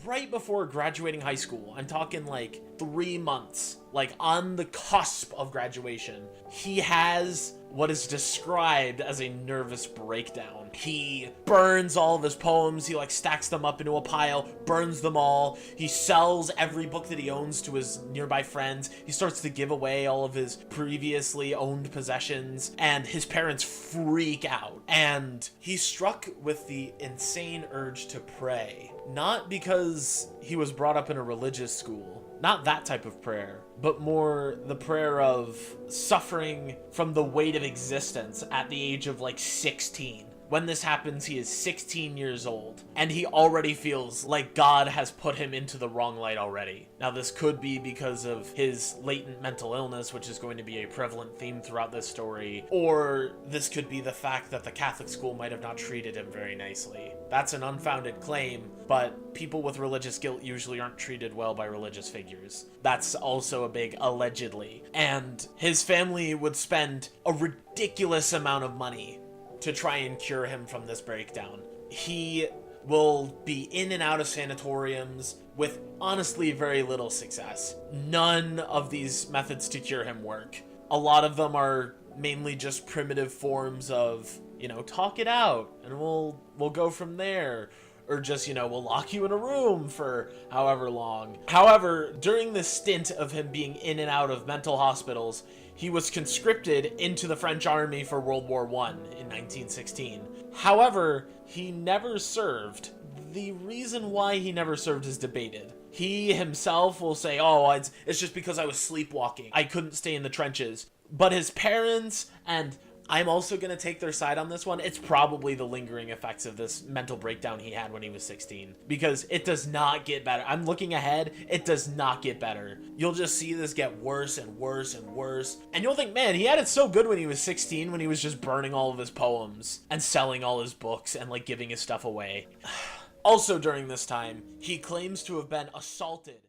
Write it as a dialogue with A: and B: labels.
A: right before graduating high school. I'm talking like 3 months, like on the cusp of graduation. He has what is described as a nervous breakdown. He burns all of his poems. He like stacks them up into a pile, burns them all. He sells every book that he owns to his nearby friends. He starts to give away all of his previously owned possessions, and his parents freak out. And he's struck with the insane urge to pray. Not because he was brought up in a religious school, not that type of prayer, but more the prayer of suffering from the weight of existence at the age of like 16. When this happens, he is 16 years old, and he already feels like God has put him into the wrong light already. Now, this could be because of his latent mental illness, which is going to be a prevalent theme throughout this story, or this could be the fact that the Catholic school might have not treated him very nicely. That's an unfounded claim, but people with religious guilt usually aren't treated well by religious figures. That's also a big allegedly. And his family would spend a ridiculous amount of money to try and cure him from this breakdown. He will be in and out of sanatoriums with honestly very little success. None of these methods to cure him work. A lot of them are mainly just primitive forms of, talk it out and we'll go from there. Or just, we'll lock you in a room for however long. However, during this stint of him being in and out of mental hospitals, he was conscripted into the French army for World War I in 1916. However, he never served. The reason why he never served is debated. He himself will say, it's just because I was sleepwalking. I couldn't stay in the trenches. But his parents, and I'm also going to take their side on this one, it's probably the lingering effects of this mental breakdown he had when he was 16. Because it does not get better. I'm looking ahead, it does not get better. You'll just see this get worse and worse and worse. And you'll think, man, he had it so good when he was 16, when he was just burning all of his poems and selling all his books and like giving his stuff away. Also during this time, he claims to have been assaulted